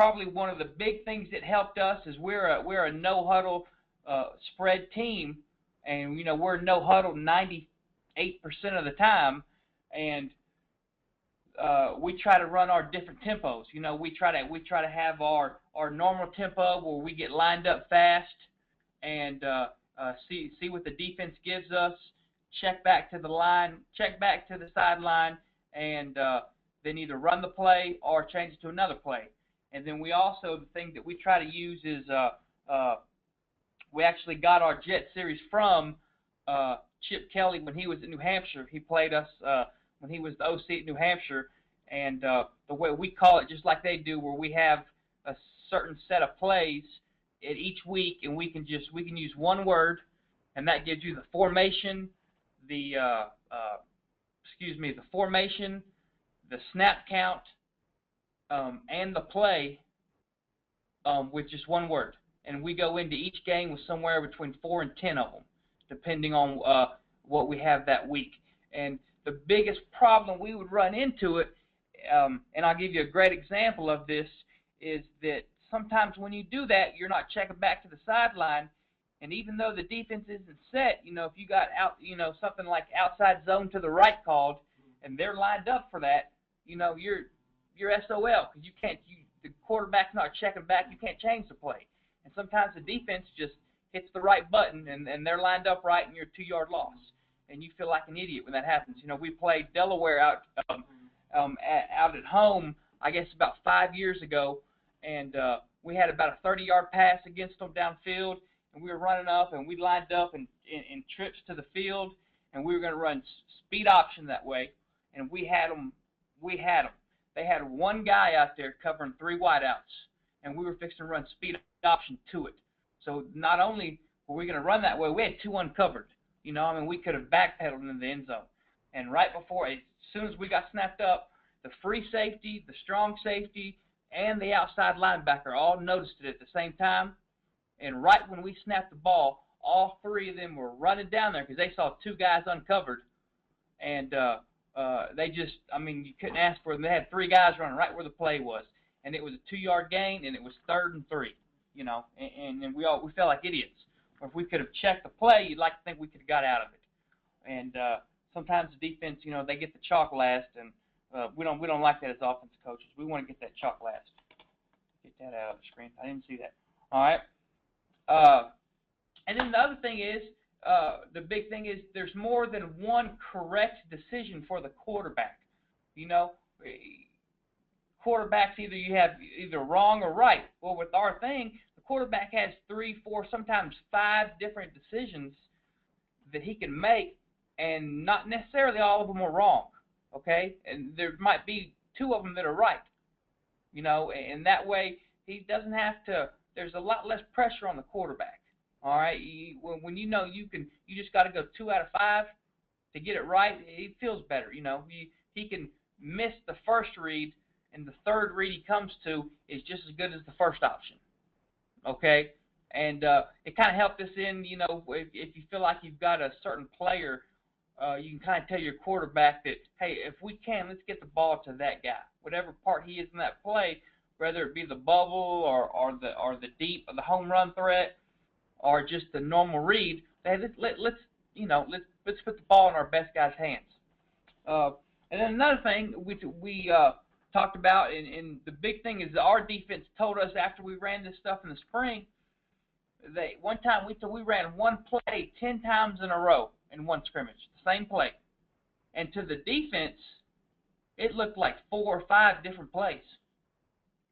probably one of the big things that helped us is we're a no-huddle spread team, and we're no-huddle 98% of the time, and we try to run our different tempos. We try to have our normal tempo where we get lined up fast and see what the defense gives us, check back to the line, check back to the sideline, and then either run the play or change it to another play. And then we also, the thing that we try to use is we actually got our jet series from Chip Kelly when he was at New Hampshire. He played us when he was the OC at New Hampshire, and the way we call it, just like they do, where we have a certain set of plays at each week, and we can use one word, and that gives you the formation, the formation, the snap count, and the play with just one word. And we go into each game with somewhere between 4 and 10 of them, depending on what we have that week. And the biggest problem we would run into it, and I'll give you a great example of this, is that sometimes when you do that, you're not checking back to the sideline, and even though the defense isn't set, if you got out, something like outside zone to the right called, and they're lined up for that, you're SOL, because the quarterback's not checking back. You can't change the play. And sometimes the defense just hits the right button, and they're lined up right, and you're a 2-yard loss. And you feel like an idiot when that happens. We played Delaware out at home, I guess about 5 years ago, and we had about a 30-yard pass against them downfield, and we were running up, and we lined up in trips to the field, and we were going to run speed option that way, and we had them. They had one guy out there covering 3 wideouts, and we were fixing to run speed option to it. So not only were we going to run that way, we had 2 uncovered. We could have backpedaled into the end zone. And right before, as soon as we got snapped up, the free safety, the strong safety, and the outside linebacker all noticed it at the same time. And right when we snapped the ball, all 3 of them were running down there because they saw 2 guys uncovered. And they just, you couldn't ask for them. They had 3 guys running right where the play was. And it was a 2-yard gain, and it was 3rd and 3, and we felt like idiots. Or if we could have checked the play, you'd like to think we could have got out of it. And sometimes the defense, they get the chalk last, and we don't like that as offensive coaches. We want to get that chalk last. Get that out of the screen. I didn't see that. All right. And then the other thing is, the big thing is there's more than one correct decision for the quarterback. Quarterbacks you have either wrong or right. Well, with our thing, the quarterback has 3, 4, sometimes 5 different decisions that he can make, and not necessarily all of them are wrong. Okay, and there might be 2 of them that are right. And that way he doesn't have to. There's a lot less pressure on the quarterback. All right, when you just got to go 2 out of 5 to get it right. It feels better. He can miss the first read, and the 3rd read he comes to is just as good as the first option. Okay, and it kind of helped us in. If you feel like you've got a certain player, you can kind of tell your quarterback that, hey, if we can, let's get the ball to that guy, whatever part he is in that play, whether it be the bubble or the deep or the home run threat, or just the normal read. Hey, let's put the ball in our best guy's hands. And then another thing we talked about, and the big thing is our defense told us after we ran this stuff in the spring, one time we ran one play 10 times in a row in one scrimmage, the same play. And to the defense, it looked like 4 or 5 different plays.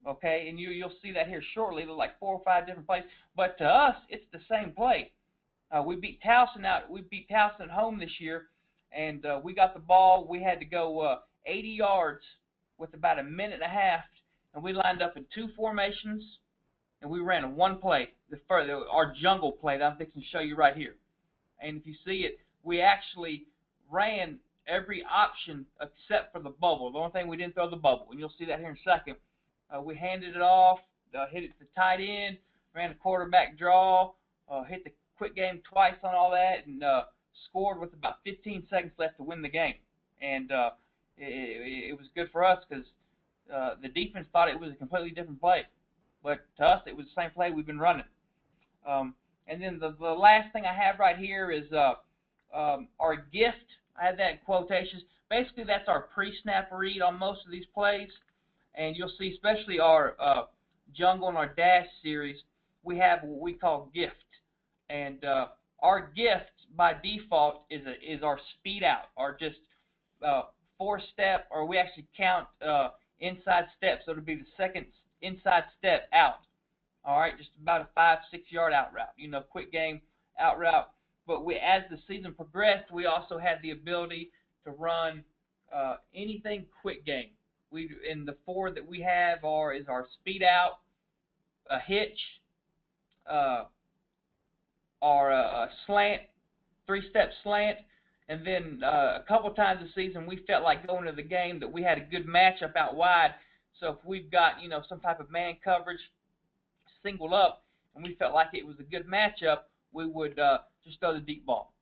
Okay, and you'll see that here shortly. It looked like 4 or 5 different plays. But to us, it's the same play. We beat Towson at home this year, and we got the ball. We had to go 80 yards with about a minute and a half, and we lined up in 2 formations, and we ran one play, our jungle play that I'm fixing to show you right here. And if you see it, we actually ran every option except for the bubble. The only thing we didn't throw the bubble, and you'll see that here in a second. We handed it off, hit it to the tight end, ran a quarterback draw, hit the quick game twice on all that, and scored with about 15 seconds left to win the game. And it was good for us because the defense thought it was a completely different play. but to us it was the same play we've been running. And then the last thing I have right here is our gift. I have that in quotations. Basically, that's our pre-snap read on most of these plays. And you'll see, especially our jungle and our dash series, we have what we call gift. And our gift, by default, is our speed out, or just 4-step, or we actually count inside steps, so it'll be the second inside step out. All right, just about a 5-6 yard out route, quick game out route. But as the season progressed, we also had the ability to run anything quick game. In the 4 that we have is our speed out, a hitch, or a slant, 3-step slant, and then a couple times this season we felt like going to the game that we had a good matchup out wide. So if we've got some type of man coverage, singled up, and we felt like it was a good matchup, we would just throw the deep ball,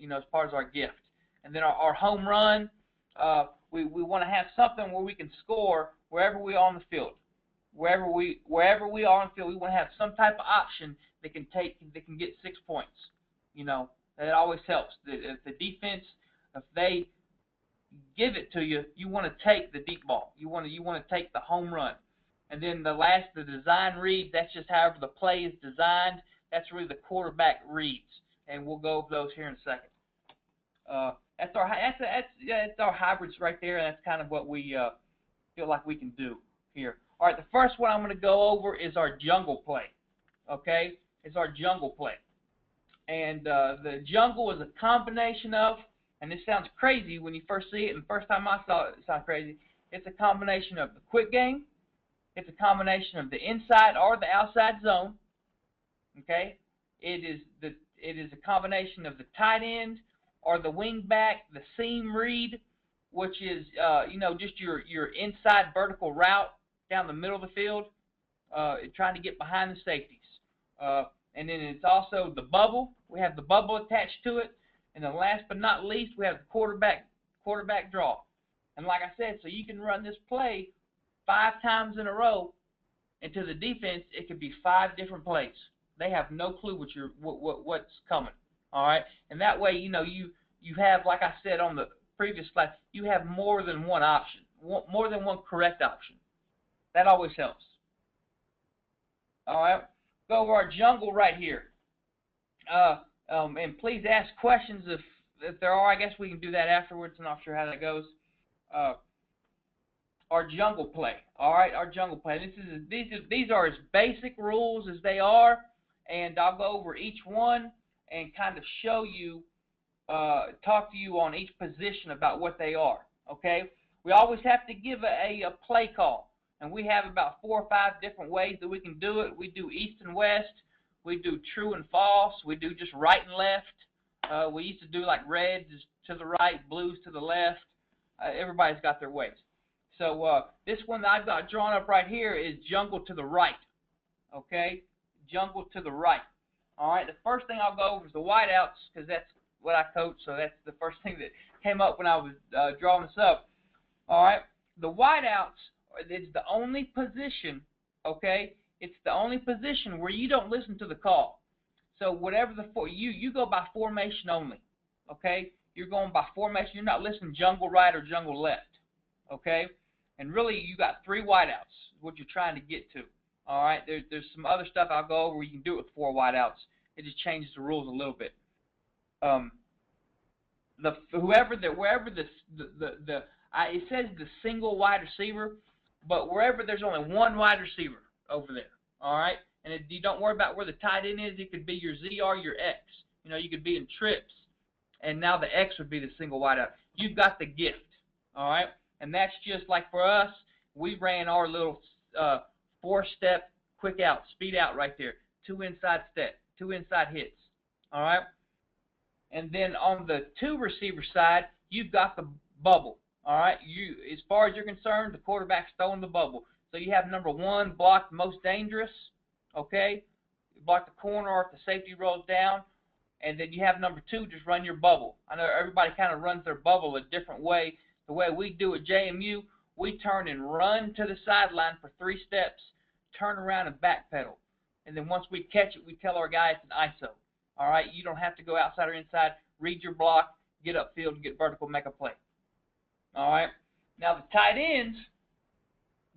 as part of our gift. And then our home run, we want to have something where we can score wherever we are on the field. Wherever we are on the field, we want to have some type of option that can get 6 points. That always helps. If the defense, if they give it to you, you want to take the deep ball. You want to take the home run. And then the design read, that's just however the play is designed. That's really the quarterback reads, and we'll go over those here in a second. That's our hybrids right there, and that's kind of what we feel like we can do here. All right, the first one I'm going to go over is our jungle play. Okay, it's our jungle play, and the jungle is a combination of, and this sounds crazy when you first see it, and the first time I saw it, it sounded crazy. It's a combination of the quick game. It's a combination of the inside or the outside zone. Okay, it is a combination of the tight end or the wing back, the seam read, which is just your inside vertical route down the middle of the field, trying to get behind the safeties. And then it's also the bubble. We have the bubble attached to it, and then last but not least, we have the quarterback draw. And like I said, so you can run this play 5 times in a row, and to the defense, it could be 5 different plays. They have no clue what's coming. All right, and that way, you have, like I said on the previous slide, you have more than one option, more than one correct option. That always helps. All right, go over our jungle right here, and please ask questions if there are. I guess we can do that afterwards. I'm not sure how that goes. Our jungle play. All right, our jungle play. These are as basic rules as they are, and I'll go over each one and kind of show you, talk to you on each position about what they are. Okay, we always have to give a play call, and we have about 4 or 5 different ways that we can do it. We do east and west. We do true and false. We do just right and left. We used to do like reds to the right, blues to the left. Everybody's got their ways. So this one that I've got drawn up right here is jungle to the right. Okay, jungle to the right. All right, the first thing I'll go over is the wideouts, because that's what I coach, so that's the first thing that came up when I was drawing this up. All right, the wideouts is the only position, okay, it's the only position where you don't listen to the call. So whatever you go by formation only, okay? You're going by formation. You're not listening jungle right or jungle left, okay? And really, you got 3 wideouts, what you're trying to get to. All right, there's some other stuff I'll go over. You can do it with 4 wideouts. It just changes the rules a little bit. It says the single wide receiver, but wherever there's only 1 wide receiver over there. All right, and you don't worry about where the tight end is. It could be your Z or your X. You could be in trips, and now the X would be the single wideout. You've got the gift. All right, and that's just like for us. We ran our little 4-step quick out, speed out right there. 2 inside step, 2 inside hits. All right, and then on the 2 receiver side, you've got the bubble. All right, as far as you're concerned, the quarterback's throwing the bubble. So you have number 1, block the most dangerous, okay? Block the corner or if the safety rolls down. And then you have number 2, just run your bubble. I know everybody kind of runs their bubble a different way. The way we do at JMU, we turn and run to the sideline for 3 steps, turn around and backpedal. And then once we catch it, we tell our guy it's an ISO. All right, you don't have to go outside or inside. Read your block, get upfield, get vertical, make a play. All right. Now the tight ends,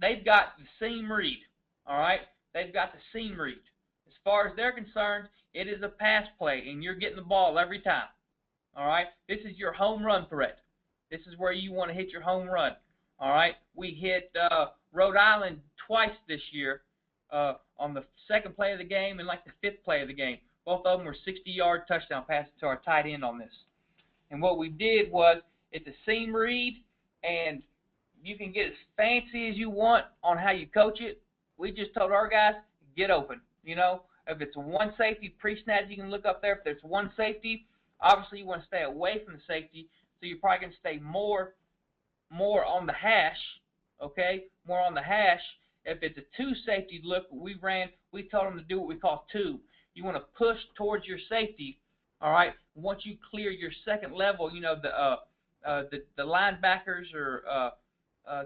they've got the seam read. All right, they've got the seam read. As far as they're concerned, it is a pass play, and you're getting the ball every time. All right, this is your home run threat. This is where you want to hit your home run. All right, we hit Rhode Island twice this year on the second play of the game and like the fifth play of the game. Both of them were 60-yard touchdown passes to our tight end on this. And what we did was, it's a seam read, and you can get as fancy as you want on how you coach it. We just told our guys, get open. You know, if it's a one safety, pre-snap, you can look up there. If there's one safety, obviously you want to stay away from the safety, so you're probably going to stay more on the hash, okay, more on the hash. If it's a two safety look, we told them to do what we call two. You want to push towards your safety, all right? Once you clear your second level, you know, the linebackers or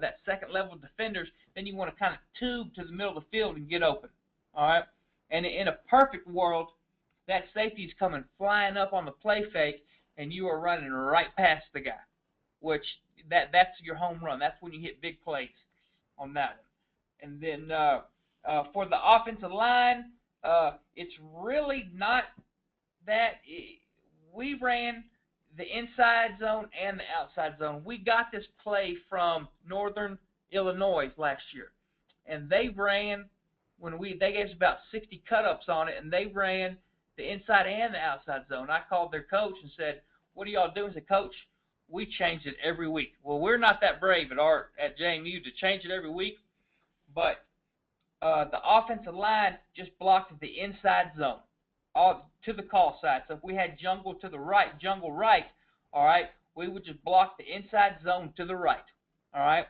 that second level defenders, then you want to kind of tube to the middle of the field and get open, all right? And in a perfect world, that safety is coming flying up on the play fake, and you are running right past the guy, which that's your home run. That's when you hit big plays on that one. And then for the offensive line, it's really not that. We ran the inside zone and the outside zone. We got this play from Northern Illinois last year, and they ran they gave us about 60 cut-ups on it, and they ran the inside and the outside zone. I called their coach and said, "What are y'all doing?" I said, "Coach, we change it every week." Well, we're not that brave at JMU to change it every week, but the offensive line just blocked the inside zone, all to the call side. So if we had jungle to the right, jungle right, all right, we would just block the inside zone to the right, all right.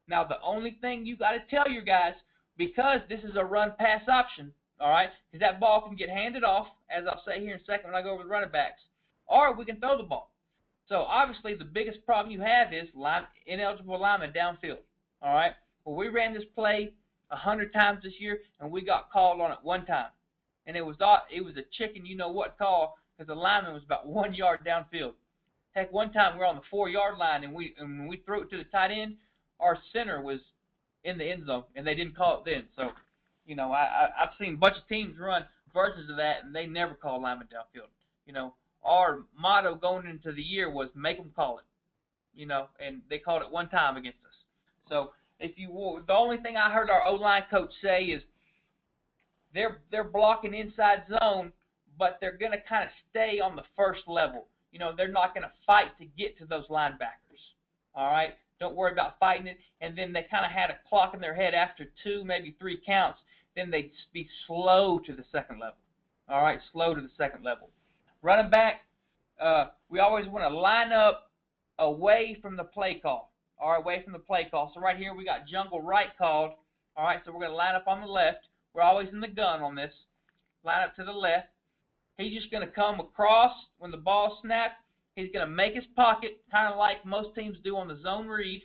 Now the only thing you got to tell your guys, because this is a run-pass option, all right, because that ball can get handed off, as I'll say here in a second when I go over the running backs, or we can throw the ball. So obviously the biggest problem you have is ineligible linemen downfield, all right. Well, we ran this play 100 times this year, and we got called on it one time. And it was a chicken you-know-what call, because the lineman was about 1 yard downfield. Heck, one time we were on the 4-yard line, and when we threw it to the tight end, our center was in the end zone, and they didn't call it then. So, you know, I've seen a bunch of teams run versions of that, and they never call linemen downfield. You know, our motto going into the year was make them call it, you know, and they called it one time against us. So, the only thing I heard our O-line coach say is they're blocking inside zone, but they're going to kind of stay on the first level. You know, they're not going to fight to get to those linebackers. All right? Don't worry about fighting it. And then they kind of had a clock in their head after 2, maybe 3 counts. Then they'd be slow to the second level. All right? Slow to the second level. Running back, we always want to line up away from the play call. All right, away from the play call. So right here we got jungle right called. All right, so we're going to line up on the left. We're always in the gun on this. Line up to the left. He's just going to come across when the ball snaps. He's going to make his pocket, kind of like most teams do on the zone read.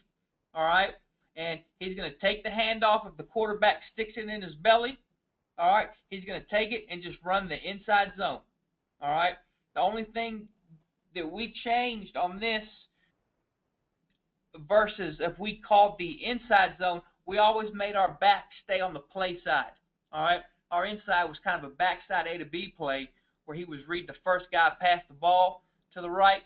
All right, and he's going to take the handoff if the quarterback sticks it in his belly. All right, he's going to take it and just run the inside zone. All right, the only thing that we changed on this versus if we called the inside zone, we always made our back stay on the play side. All right, our inside was kind of a backside A to B play where he was reading the first guy past the ball to the right.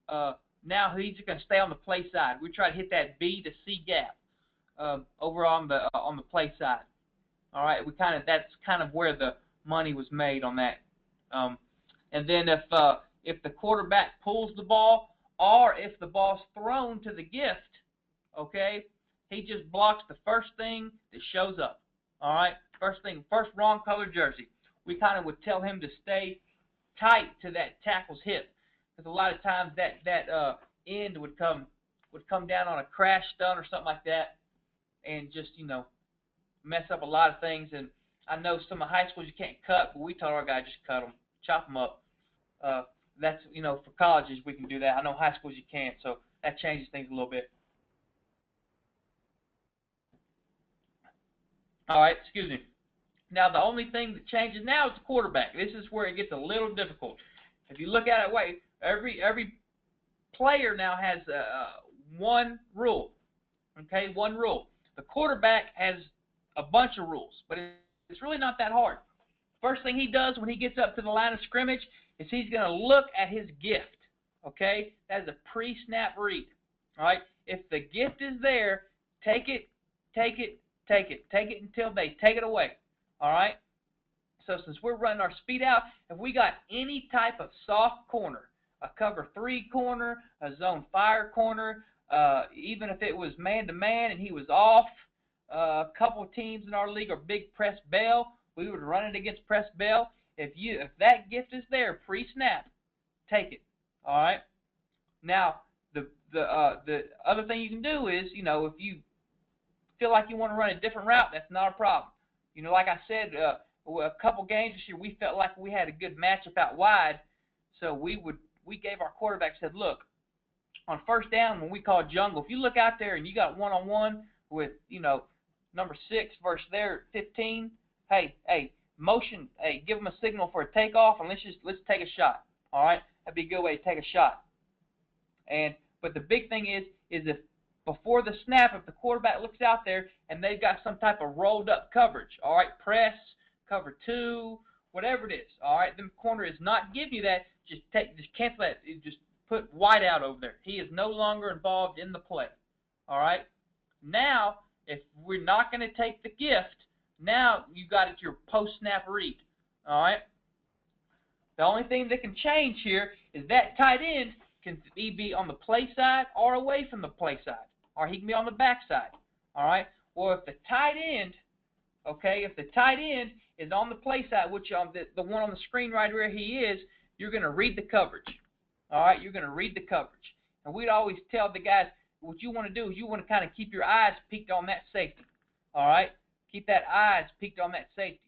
Now he's just going to stay on the play side. We try to hit that B to C gap over on the play side. All right, that's kind of where the money was made on that. And then if the quarterback pulls the ball, or if the ball's thrown to the gift, okay, he just blocks the first thing that shows up. All right, first wrong color jersey. We kind of would tell him to stay tight to that tackle's hip, because a lot of times that end would come down on a crash stunt or something like that, and just mess up a lot of things. And I know some of high schools you can't cut, but we told our guys just cut them, chop them up. That's, for colleges we can do that. I know high schools you can't, so that changes things a little bit. All right, excuse me. Now, the only thing that changes now is the quarterback. This is where it gets a little difficult. If you look at it, wait, every player now has one rule. Okay, one rule. The quarterback has a bunch of rules, but it's really not that hard. First thing he does when he gets up to the line of scrimmage is he's going to look at his gift. Okay, that is a pre-snap read. All right, if the gift is there, take it, take it, take it, take it until they take it away. All right. So since we're running our speed out, if we got any type of soft corner, a cover 3 corner, a zone fire corner, even if it was man-to-man and he was off, a couple of teams in our league are big press bell, we would run it against press bell. If that gift is there pre-snap, take it. All right. Now the other thing you can do is, if you feel like you want to run a different route, that's not a problem. Like I said, a couple games this year, we felt like we had a good matchup out wide, so we gave our quarterback, said, look, on first down when we call jungle, if you look out there and you got one-on-one with, number 6 versus their 15, hey, motion, hey, give them a signal for a takeoff, and let's take a shot. All right, that'd be a good way to take a shot. But the big thing is if before the snap, if the quarterback looks out there and they've got some type of rolled up coverage, all right, press, cover 2, whatever it is, all right, the corner is not giving you that, just cancel that, just put white out over there. He is no longer involved in the play, all right. Now, if we're not going to take the gift, now you got it your post-snap read, all right. The only thing that can change here is that tight end can be on the play side or away from the play side, or he can be on the back side, all right. Well, if the tight end, is on the play side, which the one on the screen right where he is, you're going to read the coverage, all right. You're going to read the coverage, and we'd always tell the guys what you want to do is you want to kind of keep your eyes peeked on that safety, all right. Keep that eyes peeked on that safety.